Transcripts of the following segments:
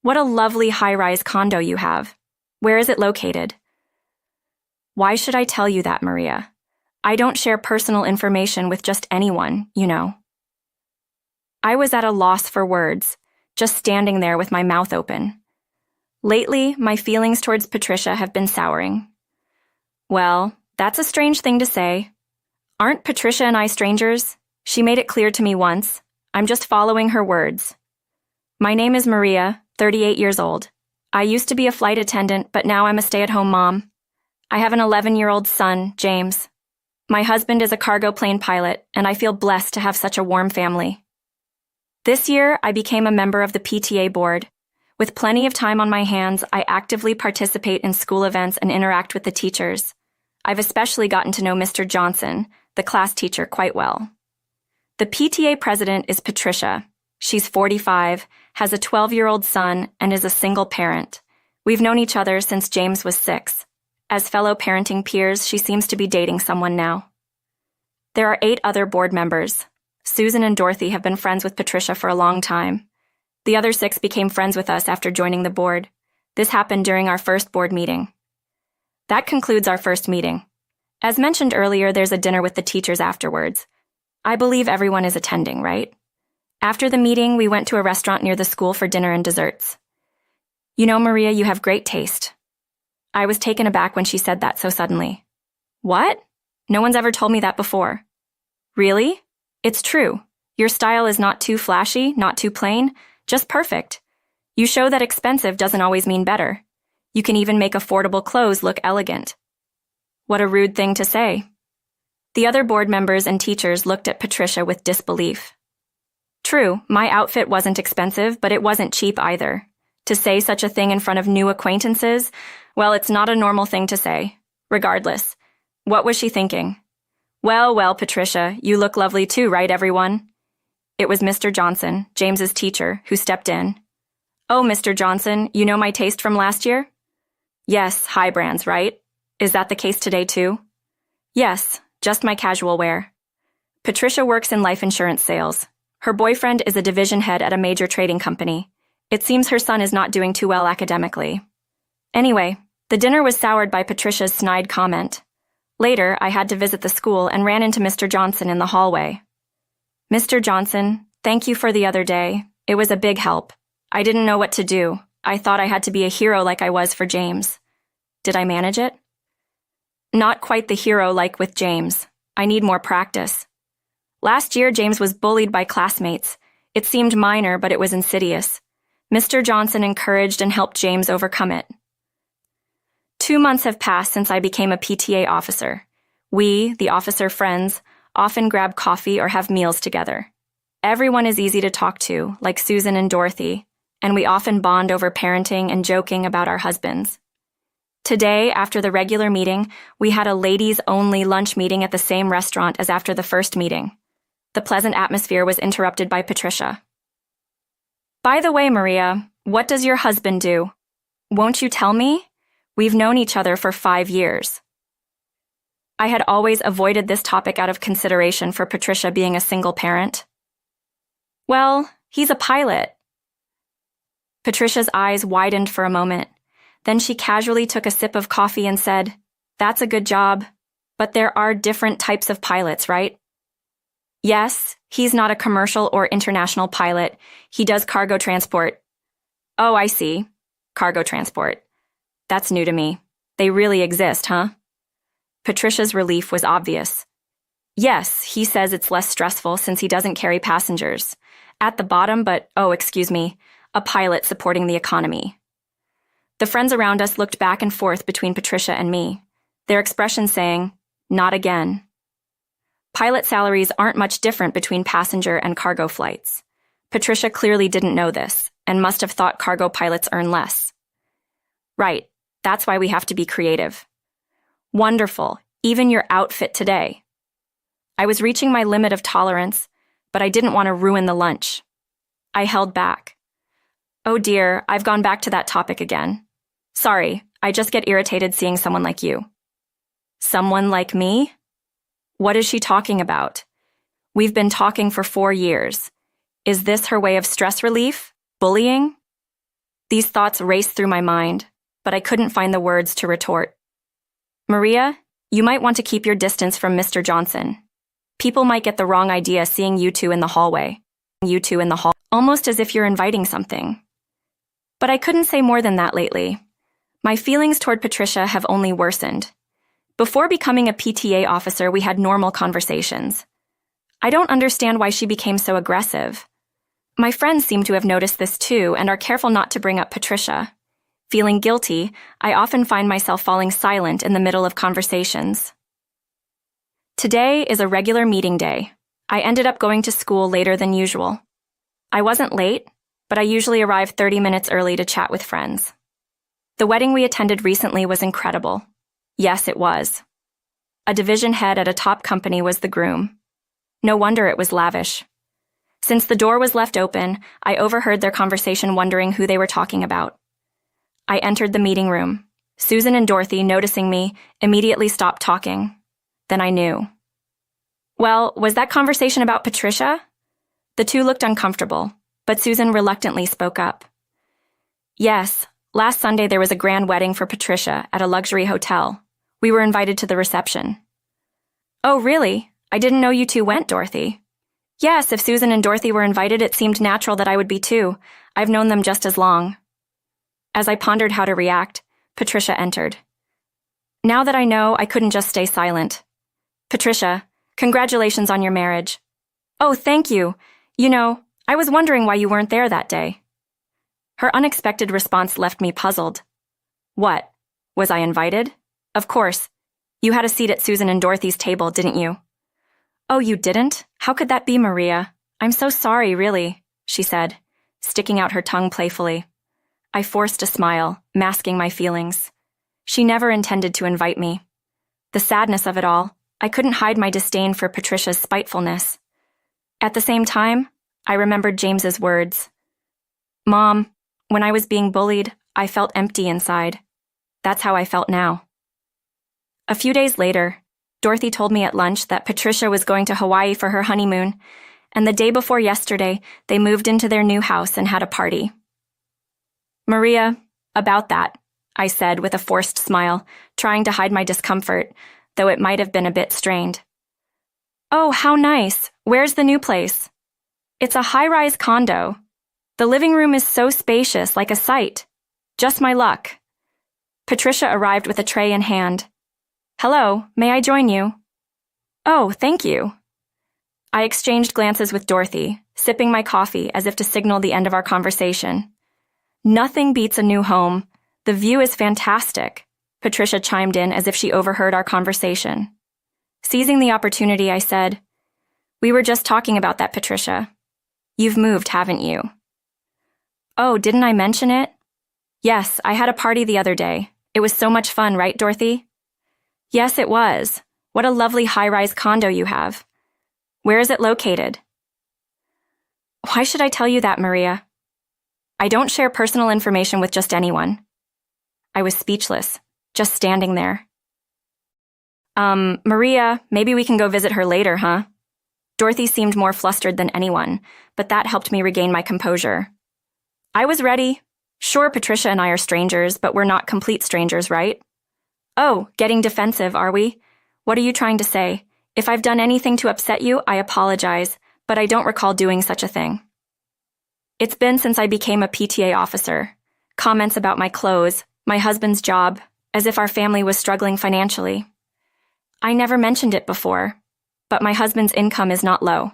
What a lovely high-rise condo you have. Where is it located? Why should I tell you that, Maria? I don't share personal information with just anyone, you know. I was at a loss for words, just standing there with my mouth open. Lately, my feelings towards Patricia have been souring. Well, that's a strange thing to say. Aren't Patricia and I strangers? She made it clear to me once. I'm just following her words. My name is Maria, 38 years old. I used to be a flight attendant, but now I'm a stay-at-home mom. I have an 11-year-old son, James. My husband is a cargo plane pilot, and I feel blessed to have such a warm family. This year, I became a member of the PTA board. With plenty of time on my hands, I actively participate in school events and interact with the teachers. I've especially gotten to know Mr. Johnson, the class teacher, quite well. The PTA president is Patricia. She's 45, has a 12-year-old son, and is a single parent. We've known each other since James was 6. As fellow parenting peers, she seems to be dating someone now. There are 8 other board members. Susan and Dorothy have been friends with Patricia for a long time. The other 6 became friends with us after joining the board. This happened during our first board meeting. That concludes our first meeting. As mentioned earlier, there's a dinner with the teachers afterwards. I believe everyone is attending, right? After the meeting, we went to a restaurant near the school for dinner and desserts. You know, Maria, you have great taste. I was taken aback when she said that so suddenly. What? No one's ever told me that before. Really? It's true. Your style is not too flashy, not too plain, just perfect. You show that expensive doesn't always mean better. You can even make affordable clothes look elegant. What a rude thing to say. The other board members and teachers looked at Patricia with disbelief. True, my outfit wasn't expensive, but it wasn't cheap either. To say such a thing in front of new acquaintances, well, it's not a normal thing to say. Regardless, what was she thinking? Well, Patricia, you look lovely too, right, everyone? It was Mr. Johnson, James's teacher, who stepped in. Oh, Mr. Johnson, you know my taste from last year? Yes, high brands, right? Is that the case today too? Yes, just my casual wear. Patricia works in life insurance sales. Her boyfriend is a division head at a major trading company. It seems her son is not doing too well academically. Anyway, the dinner was soured by Patricia's snide comment. Later, I had to visit the school and ran into Mr. Johnson in the hallway. Mr. Johnson, thank you for the other day. It was a big help. I didn't know what to do. I thought I had to be a hero like I was for James. Did I manage it? Not quite the hero like with James. I need more practice. Last year, James was bullied by classmates. It seemed minor, but it was insidious. Mr. Johnson encouraged and helped James overcome it. 2 months have passed since I became a PTA officer. We, the officer friends, often grab coffee or have meals together. Everyone is easy to talk to, like Susan and Dorothy, and we often bond over parenting and joking about our husbands. Today, after the regular meeting, we had a ladies-only lunch meeting at the same restaurant as after the first meeting. The pleasant atmosphere was interrupted by Patricia. By the way, Maria, what does your husband do? Won't you tell me? We've known each other for 5 years. I had always avoided this topic out of consideration for Patricia being a single parent. Well, he's a pilot. Patricia's eyes widened for a moment. Then she casually took a sip of coffee and said, "That's a good job. But there are different types of pilots, right?" Yes, he's not a commercial or international pilot. He does cargo transport. Oh, I see. Cargo transport. That's new to me. They really exist, huh? Patricia's relief was obvious. Yes, he says it's less stressful since he doesn't carry passengers. At the bottom, but, a pilot supporting the economy. The friends around us looked back and forth between Patricia and me, their expressions saying, "Not again." Pilot salaries aren't much different between passenger and cargo flights. Patricia clearly didn't know this, and must have thought cargo pilots earn less. Right, that's why we have to be creative. Wonderful, even your outfit today. I was reaching my limit of tolerance, but I didn't want to ruin the lunch. I held back. Oh dear, I've gone back to that topic again. Sorry, I just get irritated seeing someone like you. Someone like me? What is she talking about? We've been talking for 4 years. Is this her way of stress relief? Bullying? These thoughts raced through my mind, but I couldn't find the words to retort. Maria, you might want to keep your distance from Mr. Johnson. People might get the wrong idea seeing you two in the hallway. Almost as if you're inviting something. But I couldn't say more than that lately. My feelings toward Patricia have only worsened. Before becoming a PTA officer, we had normal conversations. I don't understand why she became so aggressive. My friends seem to have noticed this too and are careful not to bring up Patricia. Feeling guilty, I often find myself falling silent in the middle of conversations. Today is a regular meeting day. I ended up going to school later than usual. I wasn't late, but I usually arrive 30 minutes early to chat with friends. The wedding we attended recently was incredible. Yes, it was. A division head at a top company was the groom. No wonder it was lavish. Since the door was left open, I overheard their conversation wondering who they were talking about. I entered the meeting room. Susan and Dorothy, noticing me, immediately stopped talking. Then I knew. Well, was that conversation about Patricia? The two looked uncomfortable, but Susan reluctantly spoke up. Yes, last Sunday there was a grand wedding for Patricia at a luxury hotel. We were invited to the reception. Oh, really? I didn't know you two went, Dorothy. Yes, if Susan and Dorothy were invited, it seemed natural that I would be too. I've known them just as long. As I pondered how to react, Patricia entered. Now that I know, I couldn't just stay silent. Patricia, congratulations on your marriage. Oh, thank you. You know, I was wondering why you weren't there that day. Her unexpected response left me puzzled. What? Was I invited? Of course. You had a seat at Susan and Dorothy's table, didn't you? Oh, you didn't? How could that be, Maria? I'm so sorry, really, she said, sticking out her tongue playfully. I forced a smile, masking my feelings. She never intended to invite me. The sadness of it all, I couldn't hide my disdain for Patricia's spitefulness. At the same time, I remembered James's words. Mom, when I was being bullied, I felt empty inside. That's how I felt now. A few days later, Dorothy told me at lunch that Patricia was going to Hawaii for her honeymoon, and the day before yesterday, they moved into their new house and had a party. Maria, about that, I said with a forced smile, trying to hide my discomfort, though it might have been a bit strained. Oh, how nice. Where's the new place? It's a high-rise condo. The living room is so spacious, like a site. Just my luck. Patricia arrived with a tray in hand. Hello, may I join you? Oh, thank you. I exchanged glances with Dorothy, sipping my coffee as if to signal the end of our conversation. Nothing beats a new home. The view is fantastic, Patricia chimed in as if she overheard our conversation. Seizing the opportunity, I said, We were just talking about that, Patricia. You've moved, haven't you? Oh, didn't I mention it? Yes, I had a party the other day. It was so much fun, right, Dorothy? Yes, it was. What a lovely high-rise condo you have. Where is it located? Why should I tell you that, Maria? I don't share personal information with just anyone. I was speechless, just standing there. Maria, maybe we can go visit her later, huh? Dorothy seemed more flustered than anyone, but that helped me regain my composure. I was ready. Sure, Patricia and I are strangers, but we're not complete strangers, right? Oh, getting defensive, are we? What are you trying to say? If I've done anything to upset you, I apologize, but I don't recall doing such a thing. It's been since I became a PTA officer. Comments about my clothes, my husband's job, as if our family was struggling financially. I never mentioned it before, but my husband's income is not low.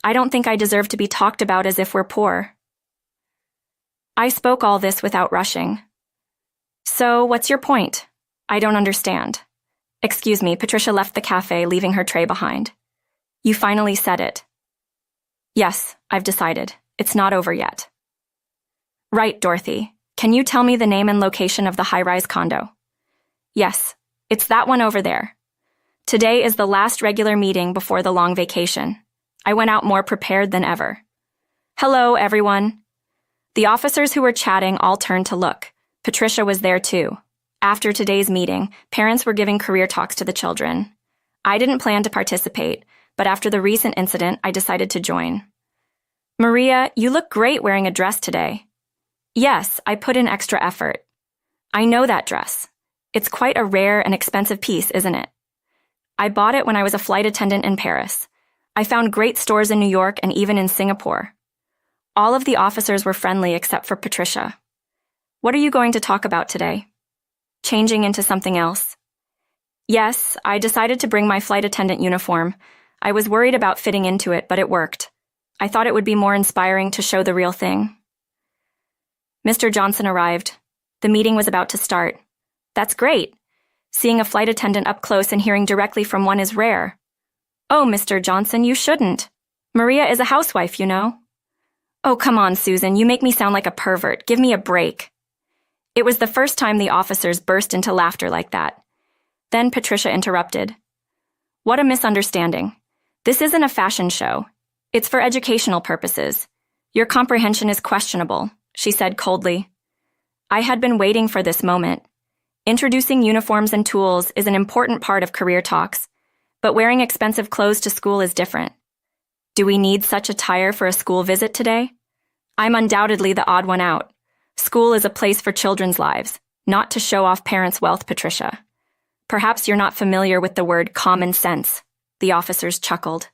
I don't think I deserve to be talked about as if we're poor. I spoke all this without rushing. So, what's your point? I don't understand. Excuse me, Patricia left the cafe, leaving her tray behind. You finally said it. Yes, I've decided. It's not over yet. Right, Dorothy. Can you tell me the name and location of the high-rise condo? Yes, it's that one over there. Today is the last regular meeting before the long vacation. I went out more prepared than ever. Hello, everyone. The officers who were chatting all turned to look. Patricia was there too. After today's meeting, parents were giving career talks to the children. I didn't plan to participate, but after the recent incident, I decided to join. Maria, you look great wearing a dress today. Yes, I put in extra effort. I know that dress. It's quite a rare and expensive piece, isn't it? I bought it when I was a flight attendant in Paris. I found great stores in New York and even in Singapore. All of the officers were friendly except for Patricia. What are you going to talk about today? Changing into something else? Yes, I decided to bring my flight attendant uniform. I was worried about fitting into it, but it worked. I thought it would be more inspiring to show the real thing. Mr. Johnson arrived. The meeting was about to start. That's great. Seeing a flight attendant up close and hearing directly from one is rare. Oh, Mr. Johnson, you shouldn't. Maria is a housewife, you know. Oh, come on, Susan, you make me sound like a pervert. Give me a break. It was the first time the officers burst into laughter like that. Then Patricia interrupted. What a misunderstanding. This isn't a fashion show. It's for educational purposes. Your comprehension is questionable, she said coldly. I had been waiting for this moment. Introducing uniforms and tools is an important part of career talks, but wearing expensive clothes to school is different. Do we need such attire for a school visit today? I'm undoubtedly the odd one out. School is a place for children's lives, not to show off parents' wealth, Patricia. Perhaps you're not familiar with the word common sense, the officers chuckled.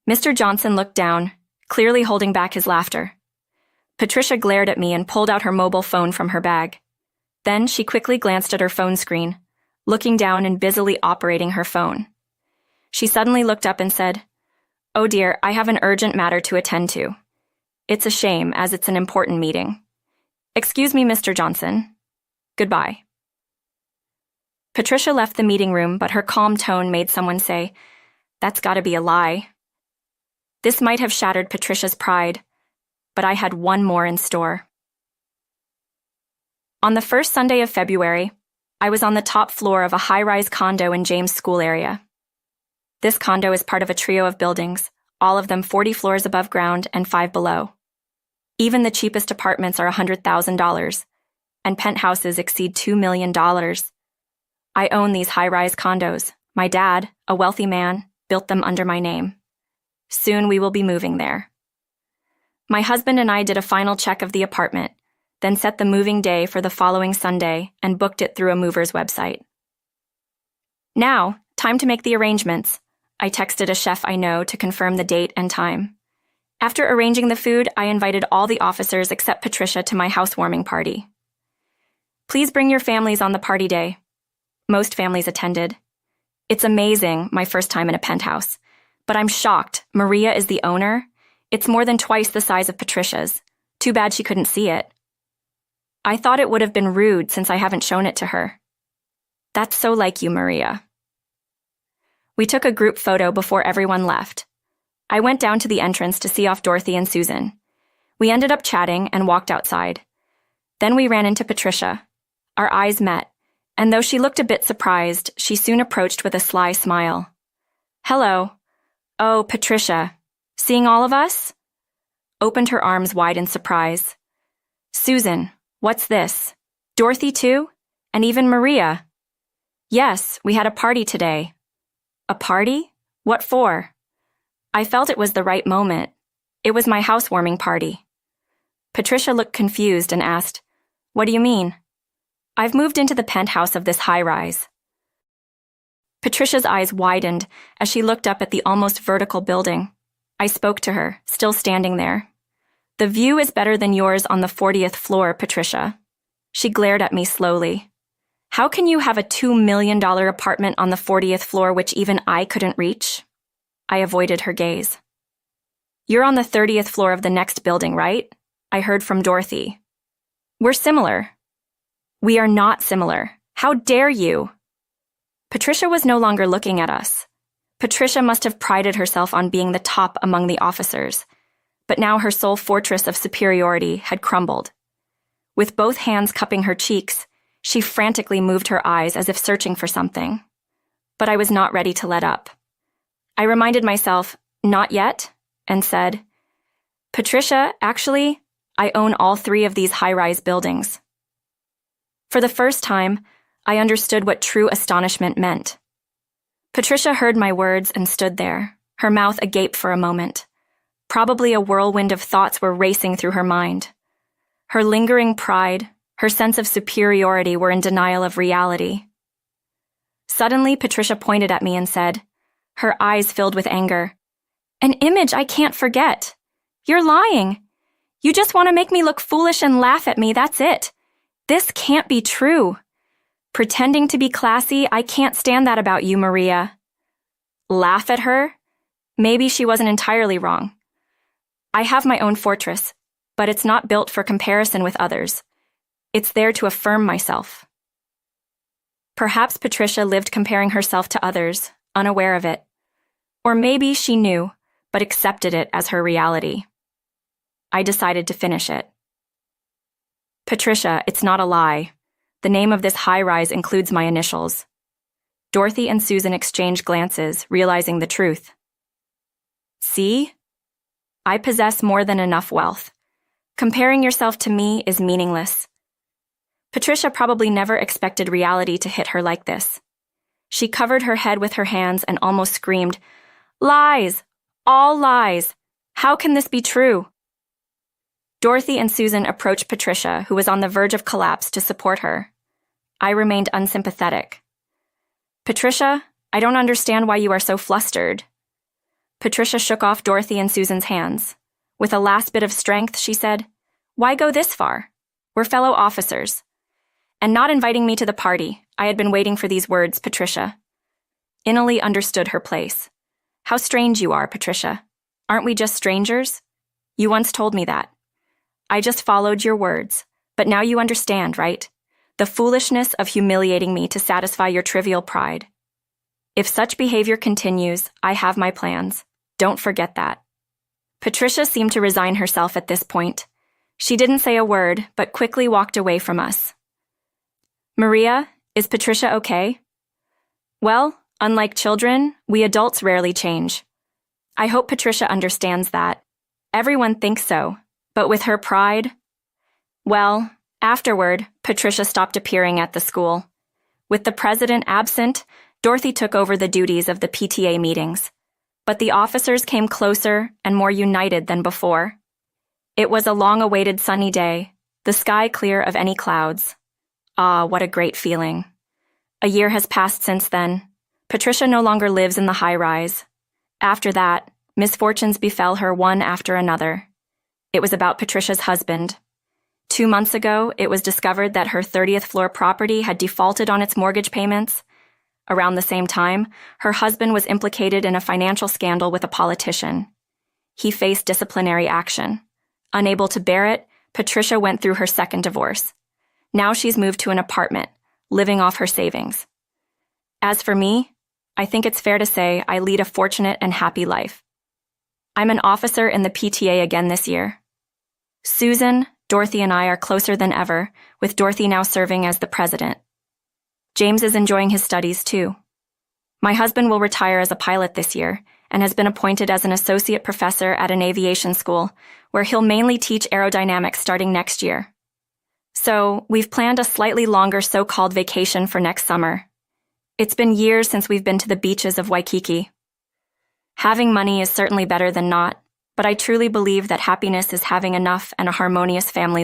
Mr. Johnson looked down, clearly holding back his laughter. Patricia glared at me and pulled out her mobile phone from her bag. Then she quickly glanced at her phone screen, looking down and busily operating her phone. She suddenly looked up and said, "Oh dear, I have an urgent matter to attend to. It's a shame, as it's an important meeting. Excuse me, Mr. Johnson. Goodbye." Patricia left the meeting room, but her calm tone made someone say, "That's gotta be a lie." This might have shattered Patricia's pride, but I had one more in store. On the first Sunday of February, I was on the top floor of a high-rise condo in James' school area. This condo is part of a trio of buildings, all of them 40 floors above ground and 5 below. Even the cheapest apartments are $100,000, and penthouses exceed $2 million. I own these high-rise condos. My dad, a wealthy man, built them under my name. Soon we will be moving there. My husband and I did a final check of the apartment, then set the moving day for the following Sunday and booked it through a mover's website. Now, time to make the arrangements. I texted a chef I know to confirm the date and time. After arranging the food, I invited all the officers except Patricia to my housewarming party. Please bring your families on the party day. Most families attended. It's amazing, my first time in a penthouse. But I'm shocked. Maria is the owner. It's more than twice the size of Patricia's. Too bad she couldn't see it. I thought it would have been rude since I haven't shown it to her. That's so like you, Maria. We took a group photo before everyone left. I went down to the entrance to see off Dorothy and Susan. We ended up chatting and walked outside. Then we ran into Patricia. Our eyes met, and though she looked a bit surprised, she soon approached with a sly smile. "Hello. Oh, Patricia. Seeing all of us?" Opened her arms wide in surprise. "Susan, what's this? Dorothy too? And even Maria?" "Yes, we had a party today." "A party? What for?" I felt it was the right moment. It was my housewarming party. Patricia looked confused and asked, "What do you mean?" "I've moved into the penthouse of this high-rise." Patricia's eyes widened as she looked up at the almost vertical building. I spoke to her, still standing there. "The view is better than yours on the 40th floor, Patricia." She glared at me slowly. "How can you have a $2 million apartment on the 40th floor which even I couldn't reach?" I avoided her gaze. "You're on the 30th floor of the next building, right?" I heard from Dorothy. "We're similar." "We are not similar. How dare you?" Patricia was no longer looking at us. Patricia must have prided herself on being the top among the officers, but now her sole fortress of superiority had crumbled. With both hands cupping her cheeks, she frantically moved her eyes as if searching for something. But I was not ready to let up. I reminded myself, "Not yet," and said, "Patricia, actually, I own all 3 of these high-rise buildings." For the first time, I understood what true astonishment meant. Patricia heard my words and stood there, her mouth agape for a moment. Probably a whirlwind of thoughts were racing through her mind. Her lingering pride, her sense of superiority were in denial of reality. Suddenly, Patricia pointed at me and said, her eyes filled with anger, "An image I can't forget. You're lying. You just want to make me look foolish and laugh at me, that's it. This can't be true. Pretending to be classy, I can't stand that about you, Maria." Laugh at her? Maybe she wasn't entirely wrong. I have my own fortress, but it's not built for comparison with others. It's there to affirm myself. Perhaps Patricia lived comparing herself to others, unaware of it. Or maybe she knew, but accepted it as her reality. I decided to finish it. "Patricia, it's not a lie. The name of this high-rise includes my initials." Dorothy and Susan exchanged glances, realizing the truth. "See? I possess more than enough wealth. Comparing yourself to me is meaningless." Patricia probably never expected reality to hit her like this. She covered her head with her hands and almost screamed, "Lies! All lies! How can this be true?" Dorothy and Susan approached Patricia, who was on the verge of collapse, to support her. I remained unsympathetic. "Patricia, I don't understand why you are so flustered." Patricia shook off Dorothy and Susan's hands. With a last bit of strength, she said, "Why go this far? We're fellow officers." And not inviting me to the party, I had been waiting for these words, Patricia. Inali understood her place. "How strange you are, Patricia. Aren't we just strangers? You once told me that. I just followed your words, but now you understand, right? The foolishness of humiliating me to satisfy your trivial pride. If such behavior continues, I have my plans. Don't forget that." Patricia seemed to resign herself at this point. She didn't say a word, but quickly walked away from us. "Maria, is Patricia okay?" "Well, unlike children, we adults rarely change. I hope Patricia understands that. Everyone thinks so, but with her pride..." Well, afterward, Patricia stopped appearing at the school. With the president absent, Dorothy took over the duties of the PTA meetings. But the officers came closer and more united than before. It was a long-awaited sunny day, the sky clear of any clouds. Ah, what a great feeling. A year has passed since then. Patricia no longer lives in the high-rise. After that, misfortunes befell her one after another. It was about Patricia's husband. 2 months ago, it was discovered that her 30th floor property had defaulted on its mortgage payments. Around the same time, her husband was implicated in a financial scandal with a politician. He faced disciplinary action. Unable to bear it, Patricia went through her second divorce. Now she's moved to an apartment, living off her savings. As for me, I think it's fair to say I lead a fortunate and happy life. I'm an officer in the PTA again this year. Susan, Dorothy, and I are closer than ever, with Dorothy now serving as the president. James is enjoying his studies too. My husband will retire as a pilot this year and has been appointed as an associate professor at an aviation school, where he'll mainly teach aerodynamics starting next year. So, we've planned a slightly longer so-called vacation for next summer. It's been years since we've been to the beaches of Waikiki. Having money is certainly better than not, but I truly believe that happiness is having enough and a harmonious family